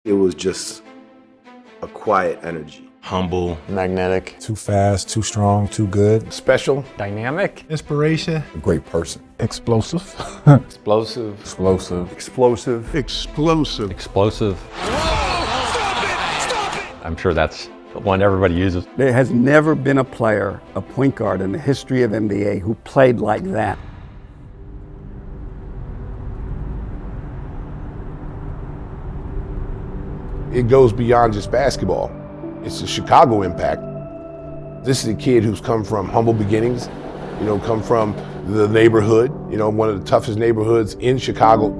It was just a quiet energy. Humble. Magnetic. Too fast, too strong, too good. Special. Dynamic. Inspiration. A great person. Explosive. Explosive. Explosive. Explosive. Explosive. Explosive. Whoa! Stop it! I'm sure that's the one everybody uses. There has never been a player, a point guard in the history of NBA who played like that. It goes beyond just basketball. It's a Chicago impact. This is a kid who's come from humble beginnings, come from the neighborhood, one of the toughest neighborhoods in Chicago.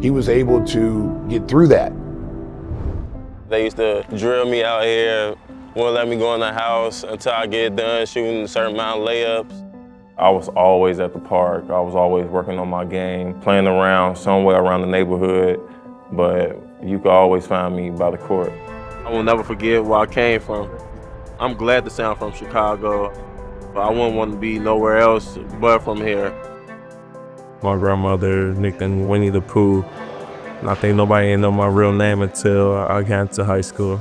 He was able to get through that. They used to drill me out here, wouldn't let me go in the house until I get done shooting a certain amount of layups. I was always at the park. I was always working on my game, playing around somewhere around the neighborhood, but you could always find me by the court. I will never forget where I came from. I'm glad to say I'm from Chicago, but I wouldn't want to be nowhere else but from here. My grandmother nicknamed Winnie the Pooh. And I think nobody ain't know my real name until I got to high school.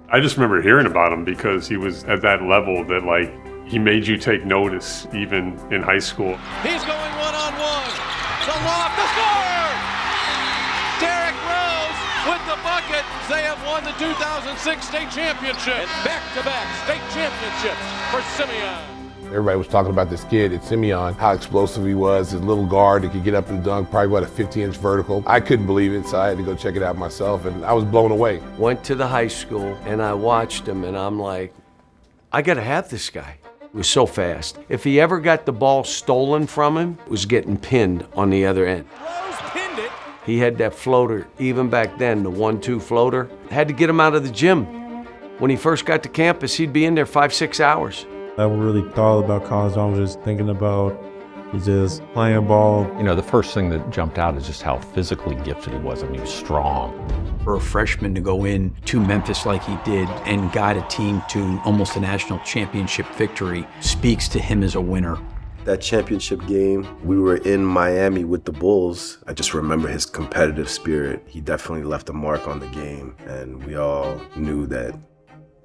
I just remember hearing about him because he was at that level that he made you take notice even in high school. He's going one-on-one. The loft, the score! Derrick Rose with the bucket. They have won the 2006 state championship. And back-to-back state championships for Simeon. Everybody was talking about this kid at Simeon, how explosive he was, his little guard that could get up and dunk, probably a 50-inch vertical. I couldn't believe it, so I had to go check it out myself, and I was blown away. Went to the high school, and I watched him, and I'm like, I gotta have this guy. He was so fast. If he ever got the ball stolen from him, it was getting pinned on the other end. Rose pinned it. He had that floater, even back then, the 1-2 floater. Had to get him out of the gym. When he first got to campus, he'd be in there 5-6 hours. I really thought about college. I was just thinking about just playing ball. The first thing that jumped out is just how physically gifted he was. I mean, he was strong. For a freshman to go in to Memphis like he did and guide a team to almost a national championship victory speaks to him as a winner. That championship game, we were in Miami with the Bulls. I just remember his competitive spirit. He definitely left a mark on the game, and we all knew that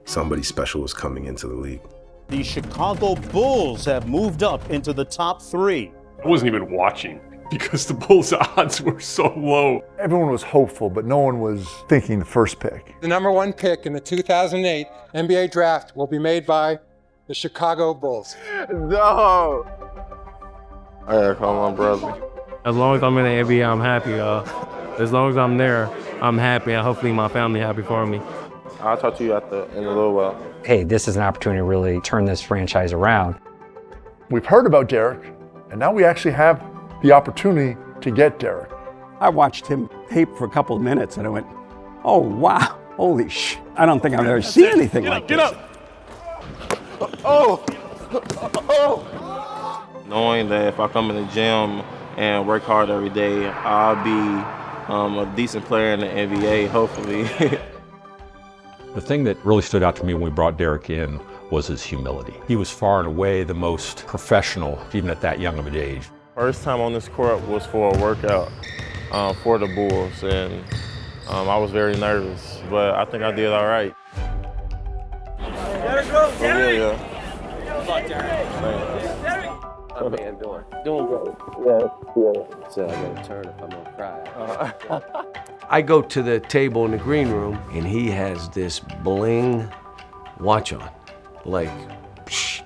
somebody special was coming into the league. The Chicago Bulls have moved up into the top 3. I wasn't even watching because the Bulls' odds were so low. Everyone was hopeful, but no one was thinking the first pick. The number 1 pick in the 2008 NBA draft will be made by the Chicago Bulls. No! I gotta call my brother. As long as I'm in the NBA, I'm happy. As long as I'm there, I'm happy, and hopefully my family happy for me. I'll talk to you in a little while. Hey, this is an opportunity to really turn this franchise around. We've heard about Derrick, and now we actually have the opportunity to get Derrick. I watched him tape for a couple of minutes and I went, oh wow, holy sh! I don't think I've ever seen anything like this. Get up! Knowing that if I come in the gym and work hard every day, I'll be a decent player in the NBA, hopefully. The thing that really stood out to me when we brought Derrick in was his humility. He was far and away the most professional, even at that young of an age. First time on this court was for a workout for the Bulls, and I was very nervous, but I think I did all right. Derrick Rose, Derrick! Yeah. Good luck, Derrick. Derrick! How man doing? Doing great. Yeah. So I gotta turn if I'm gonna cry. I go to the table in the green room, and he has this bling watch on, psh.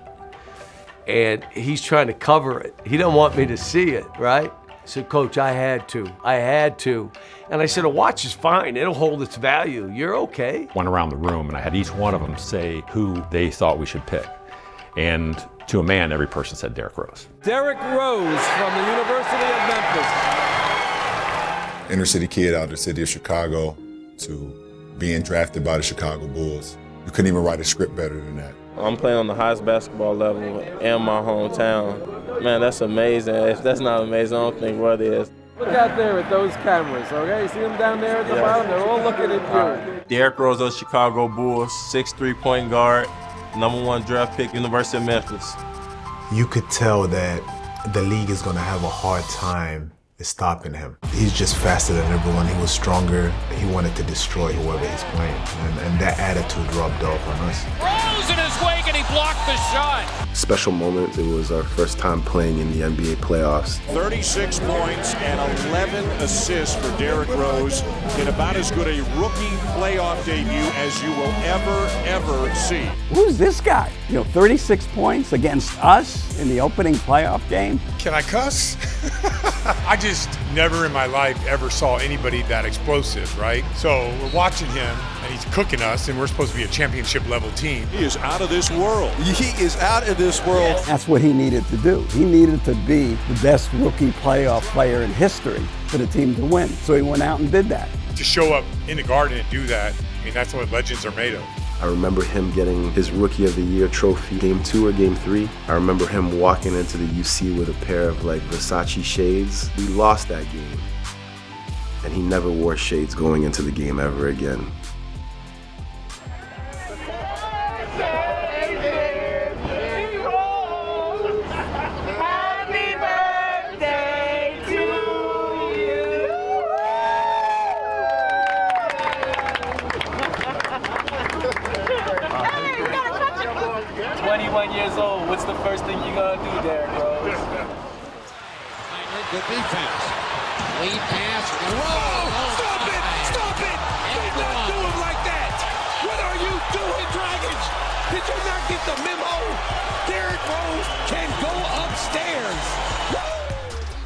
And he's trying to cover it. He don't want me to see it, right? I said, Coach, I had to. And I said, a watch is fine. It'll hold its value. You're okay. Went around the room, and I had each one of them say who they thought we should pick. And to a man, every person said Derrick Rose. Derrick Rose from the University of Memphis. Inner city kid out of the city of Chicago to being drafted by the Chicago Bulls. You couldn't even write a script better than that. I'm playing on the highest basketball level in my hometown. Man, that's amazing. If that's not amazing, I don't think what is. Look out there at those cameras, okay? See them down there at the bottom? They're all looking at you. Derrick Rose of the Chicago Bulls, 6'3" point guard, #1 draft pick, University of Memphis. You could tell that the league is going to have a hard time is stopping him. He's just faster than everyone. He was stronger. He wanted to destroy whoever he's playing. And that attitude rubbed off on us. Rose in his wake and he blocked the shot. Special moment. It was our first time playing in the NBA playoffs. 36 points and 11 assists for Derrick Rose in about as good a rookie playoff debut as you will ever see. Who's this guy? 36 points against us in the opening playoff game. Can I cuss? I just never in my life ever saw anybody that explosive, right? So we're watching him, and he's cooking us, and we're supposed to be a championship level team. He is out of this world. He is out of this world. That's what he needed to do. He needed to be the best rookie playoff player in history for the team to win. So he went out and did that. To show up in the Garden and do that, I mean, that's what legends are made of. I remember him getting his Rookie of the Year trophy, Game 2 or Game 3. I remember him walking into the UC with a pair of Versace shades. We lost that game, and he never wore shades going into the game ever again. What's the first thing you're going to do, Derrick Rose? Good defense. Lead pass. Rose! Stop it! Stop it! Do not do him like that! What are you doing, Dragons? Did you not get the memo? Derrick Rose can go upstairs.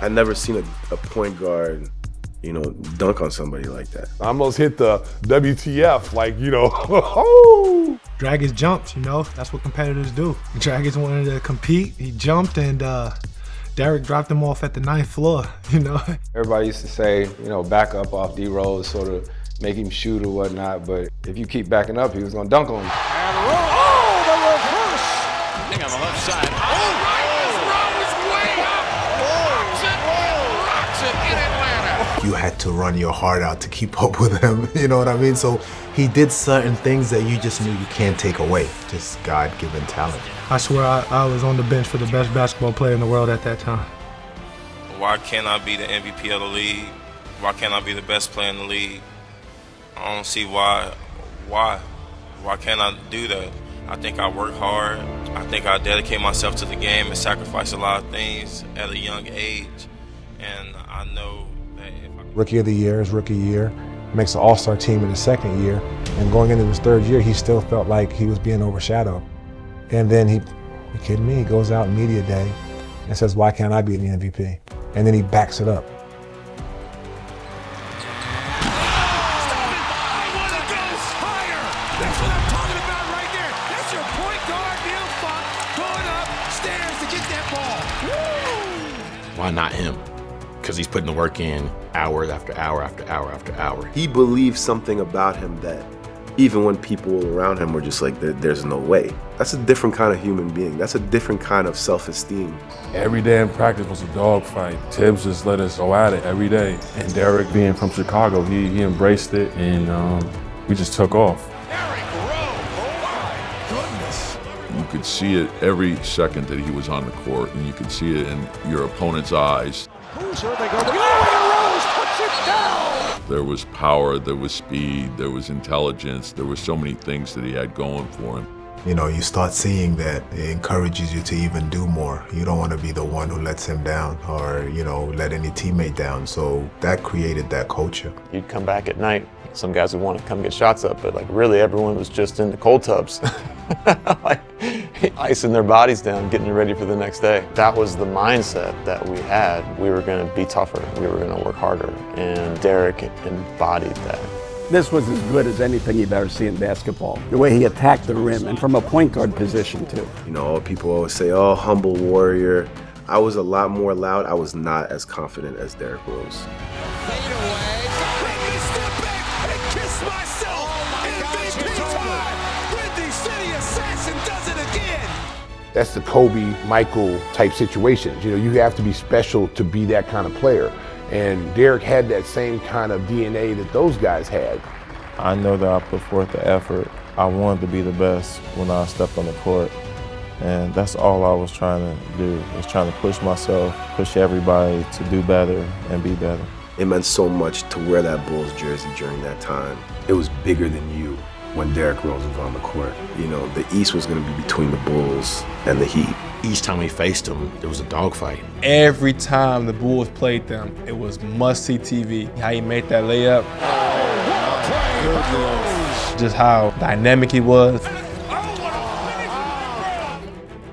I never seen a point guard, dunk on somebody like that. I almost hit the WTF, oh! Dragons jumped, that's what competitors do. Dragons wanted to compete, he jumped, and Derrick dropped him off at the 9th floor, Everybody used to say, back up off D-Rose, sort of make him shoot or whatnot, but if you keep backing up, he was gonna dunk on you. And Rose, the reverse! I think on the left side. Rose way up! Rocks it in Atlanta! You had to run your heart out to keep up with him, you know what I mean? So he did certain things that you just knew you can't take away, just God-given talent. I swear I was on the bench for the best basketball player in the world at that time. Why can't I be the MVP of the league? Why can't I be the best player in the league? I don't see why. Why can't I do that? I think I work hard. I think I dedicate myself to the game and sacrifice a lot of things at a young age. And I know that if I... Rookie of the Year is rookie year. Makes an all-star team in his second year. And going into his third year, he still felt like he was being overshadowed. And then you kidding me? He goes out media day and says, why can't I be the MVP? And then he backs it up. Why not him? Because he's putting the work in hour after hour after hour after hour. He believed something about him that even when people around him were just like, there's no way. That's a different kind of human being. That's a different kind of self-esteem. Every day in practice was a dogfight. Tibbs just let us go at it every day. And Derrick, being from Chicago, he embraced it, and we just took off. You could see it every second that he was on the court, and you could see it in your opponent's eyes. There was power, there was speed, there was intelligence, there were so many things that he had going for him. You start seeing that it encourages you to even do more. You don't want to be the one who lets him down or, let any teammate down. So that created that culture. You'd come back at night. Some guys would want to come get shots up, but really everyone was just in the cold tubs, icing their bodies down, getting ready for the next day. That was the mindset that we had. We were going to be tougher. We were going to work harder, and Derrick embodied that. This was as good as anything you've ever seen in basketball. The way he attacked the rim, and from a point guard position too. People always say, oh, humble warrior. I was a lot more loud. I was not as confident as Derrick Rose. That's the Kobe, Michael type situations. You have to be special to be that kind of player. And Derrick had that same kind of DNA that those guys had. I know that I put forth the effort. I wanted to be the best when I stepped on the court. And that's all I was trying to do, was trying to push myself, push everybody to do better and be better. It meant so much to wear that Bulls jersey during that time. It was bigger than you when Derrick Rose was on the court. You know, the East was going to be between the Bulls and the Heat. Each time we faced them, there was a dogfight. Every time the Bulls played them, it was must-see TV. How he made that layup. Just how dynamic he was.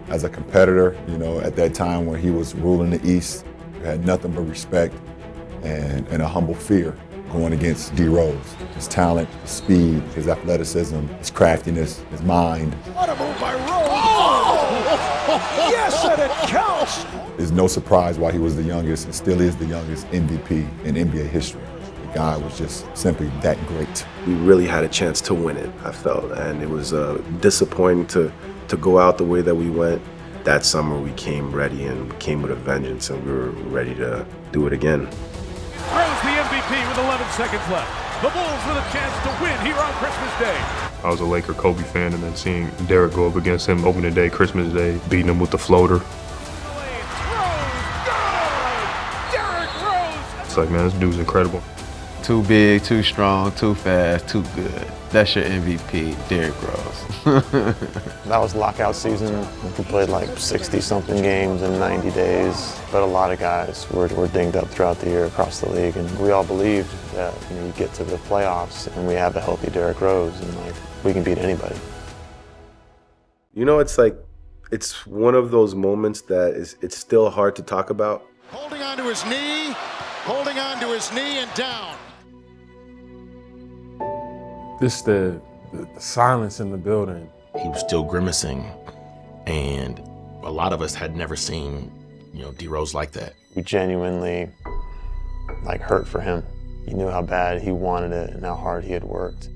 As a competitor, you know, at that time when he was ruling the East, you had nothing but respect and a humble fear going against D. Rose. His talent, his speed, his athleticism, his craftiness, his mind. What a move by Rose! Oh! Yes, and it counts! There's no surprise why he was the youngest and still is the youngest MVP in NBA history. The guy was just simply that great. We really had a chance to win it, I felt, and it was disappointing to go out the way that we went. That summer we came ready and came with a vengeance, and we were ready to do it again. Rose the MVP with 11 seconds left. The Bulls with a chance to win here on Christmas Day. I was a Laker Kobe fan, and then seeing Derrick go up against him opening day, Christmas Day, beating him with the floater. Derrick Rose! It's like, man, this dude's incredible. Too big, too strong, too fast, too good. That's your MVP, Derrick Rose. That was lockout season. We played like 60-something games in 90 days. But a lot of guys were dinged up throughout the year across the league. And we all believed that, you know, you get to the playoffs and we have a healthy Derrick Rose and like we can beat anybody. You know, it's like, it's one of those moments that it's still hard to talk about. Holding on to his knee, holding on to his knee and down. Just the silence in the building. He was still grimacing, and a lot of us had never seen, you know, D. Rose like that. We genuinely like hurt for him. You knew how bad he wanted it and how hard he had worked.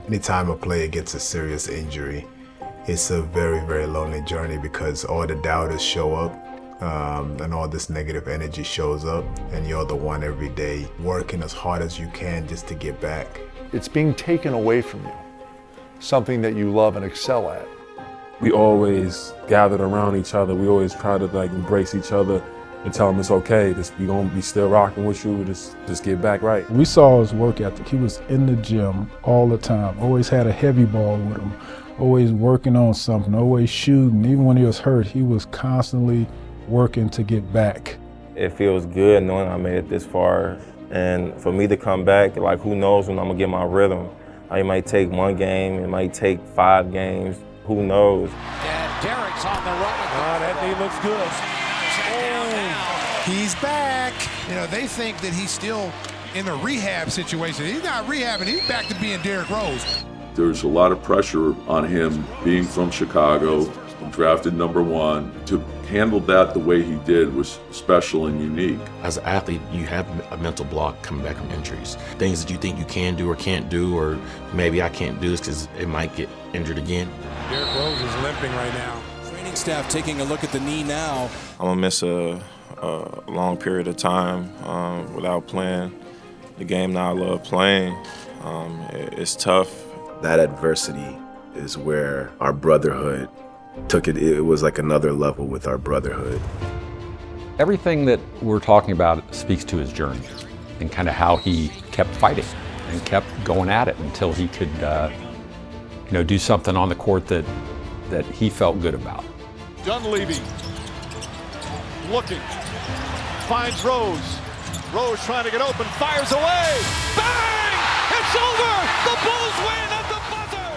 Anytime a player gets a serious injury, it's a very, very lonely journey because all the doubters show up and all this negative energy shows up, and you're the one every day working as hard as you can just to get back. It's being taken away from you, something that you love and excel at. We always gathered around each other. We always tried to like embrace each other and tell him it's okay. We gonna be still rocking with you. Just get back right. We saw his work ethic. He was in the gym all the time. Always had a heavy ball with him. Always working on something. Always shooting. Even when he was hurt, he was constantly working to get back. It feels good knowing I made it this far, and for me to come back, like who knows when I'm gonna get my rhythm. It might take one game. It might take 5 games. Who knows? And Derrick's on the run. Oh, that knee looks good. He's back. You know, they think that he's still in a rehab situation. He's not rehabbing. He's back to being Derrick Rose. There's a lot of pressure on him being from Chicago, drafted #1. To handle that the way he did was special and unique. As an athlete, you have a mental block coming back from injuries. Things that you think you can do or can't do, or maybe I can't do this because it might get injured again. Derrick Rose is limping right now. Training staff taking a look at the knee now. I'm gonna miss a long period of time without playing the game that I love playing. It's tough. That adversity is where our brotherhood took it. It was like another level with our brotherhood. Everything that we're talking about speaks to his journey and kind of how he kept fighting and kept going at it until he could, do something on the court that he felt good about. Dunleavy looking, finds Rose. Rose trying to get open, fires away. Bang! It's over! The Bulls win at the buzzer!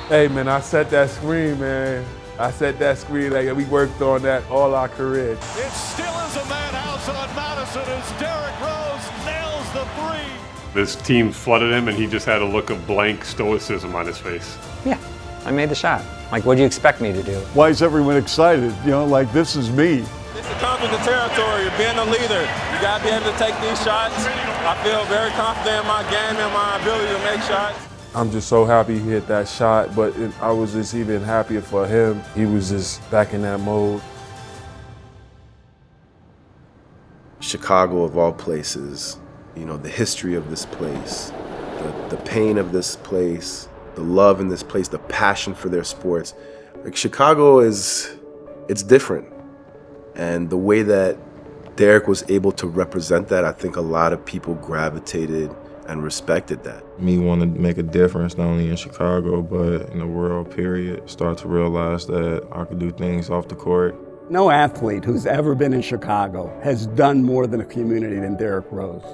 Hey man, I set that screen, man. I set that screen like we worked on that all our career. It still is a madhouse on Madison as Derrick Rose nails the 3. This team flooded him, and he just had a look of blank stoicism on his face. Yeah, I made the shot. Like, what do you expect me to do? Why is everyone excited? You know, like this is me. This comes with the territory. You're being a leader. You got to be able to take these shots. I feel very confident in my game and my ability to make shots. I'm just so happy he hit that shot, but I was just even happier for him. He was just back in that mode. Chicago of all places, the history of this place, the pain of this place, the love in this place, the passion for their sports. Like Chicago it's different. And the way that Derrick was able to represent that, I think a lot of people gravitated and respected that. Me wanting to make a difference, not only in Chicago, but in the world, period. Start to realize that I could do things off the court. No athlete who's ever been in Chicago has done more than a community than Derrick Rose.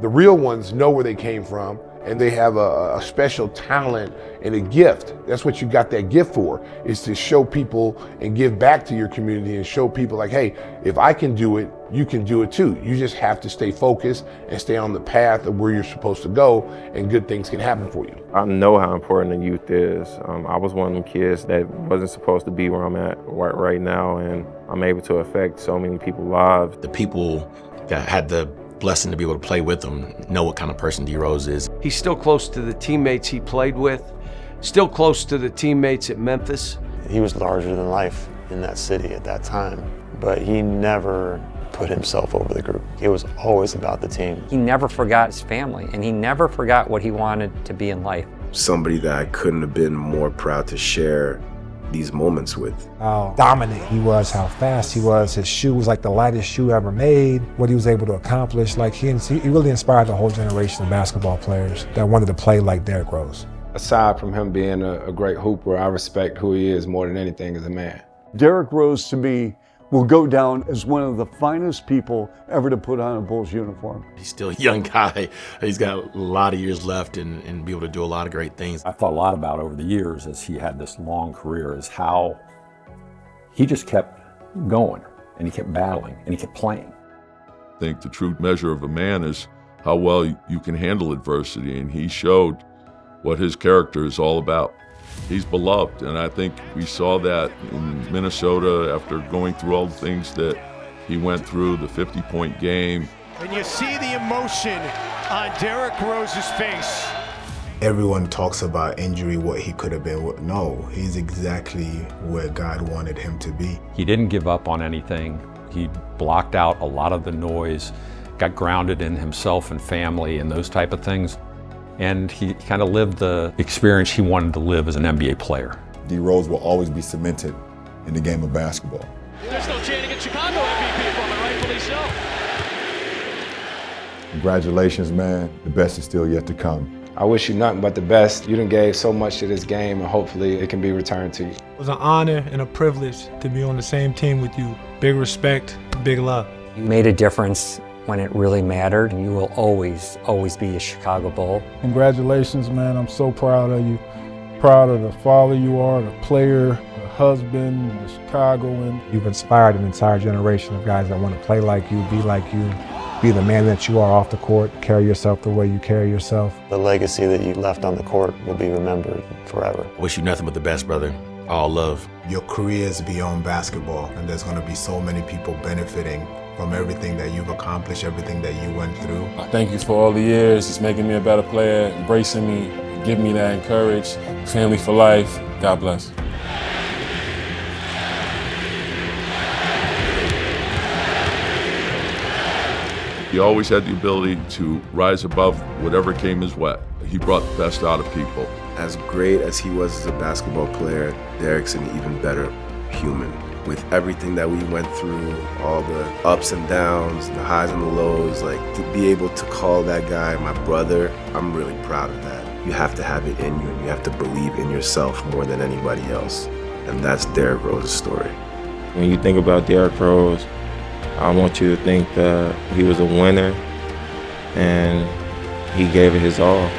The real ones know where they came from, and they have a special talent and a gift. That's what you got that gift for, is to show people and give back to your community and show people like, hey, if I can do it, you can do it too. You just have to stay focused and stay on the path of where you're supposed to go, and good things can happen for you. I know how important the youth is. I was one of them kids that wasn't supposed to be where I'm at right now, and I'm able to affect so many people's lives. The people that had the blessing to be able to play with him know what kind of person D Rose is. He's still close to the teammates he played with, still close to the teammates at Memphis. He was larger than life in that city at that time, but he never put himself over the group. It was always about the team. He never forgot his family, and he never forgot what he wanted to be in life. Somebody that I couldn't have been more proud to share these moments with. How dominant he was, how fast he was. His shoe was like the lightest shoe ever made. What he was able to accomplish, like he really inspired the whole generation of basketball players that wanted to play like Derrick Rose. Aside from him being a great hooper, I respect who he is more than anything as a man. Derrick Rose, to me, will go down as one of the finest people ever to put on a Bulls uniform. He's still a young guy. He's got a lot of years left and be able to do a lot of great things. I thought a lot about over the years as he had this long career is how he just kept going and he kept battling and he kept playing. I think the true measure of a man is how well you can handle adversity, and he showed what his character is all about. He's beloved, and I think we saw that in Minnesota after going through all the things that he went through, the 50-point game. And you see the emotion on Derrick Rose's face. Everyone talks about injury, what he could have been. No, he's exactly where God wanted him to be. He didn't give up on anything. He blocked out a lot of the noise, got grounded in himself and family and those type of things. And he kind of lived the experience he wanted to live as an NBA player. D Rose will always be cemented in the game of basketball. There's no chanting at Chicago MVP for him, rightfully so. Congratulations, man. The best is still yet to come. I wish you nothing but the best. You done gave so much to this game, and hopefully it can be returned to you. It was an honor and a privilege to be on the same team with you. Big respect, big love. You made a difference when it really mattered, and you will always, always be a Chicago Bull. Congratulations, man. I'm so proud of you. Proud of the father you are, the player, the husband, the Chicagoan. You've inspired an entire generation of guys that want to play like you, be the man that you are off the court, carry yourself the way you carry yourself. The legacy that you left on the court will be remembered forever. Wish you nothing but the best, brother. All love. Your career is beyond basketball, and there's going to be so many people benefiting from everything that you've accomplished, everything that you went through. I thank you for all the years. It's making me a better player, embracing me, giving me that encouragement. Family for life. God bless. He always had the ability to rise above whatever came his way. He brought the best out of people. As great as he was as a basketball player, Derrick's an even better human. With everything that we went through, all the ups and downs, the highs and the lows, like to be able to call that guy my brother, I'm really proud of that. You have to have it in you, and you have to believe in yourself more than anybody else. And that's Derrick Rose's story. When you think about Derrick Rose, I want you to think that he was a winner and he gave it his all.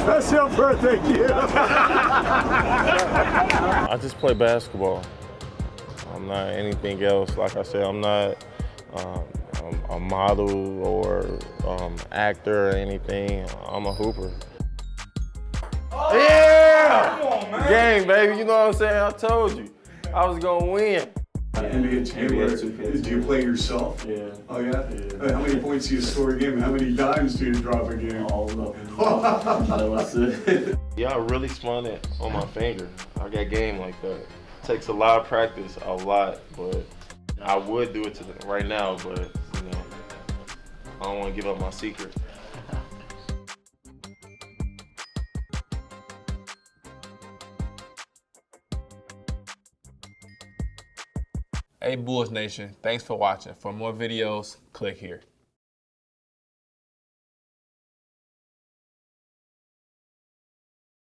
That's your birthday, kid. I just play basketball. I'm not anything else. Like I said, I'm not a model or actor or anything. I'm a hooper. Yeah! Come on, man. Game, baby. You know what I'm saying? I told you. I was going to win. NBA 2K. Do you play yourself? Yeah. Oh, yeah? How many points do you score a game? How many dimes do you drop a game? All of them. That's it. Yeah, I really spun it on my finger. I got game like that. Takes a lot of practice, a lot, but I would do it right now, but you know, I don't want to give up my secret. Hey Bulls Nation, thanks for watching. For more videos, click here.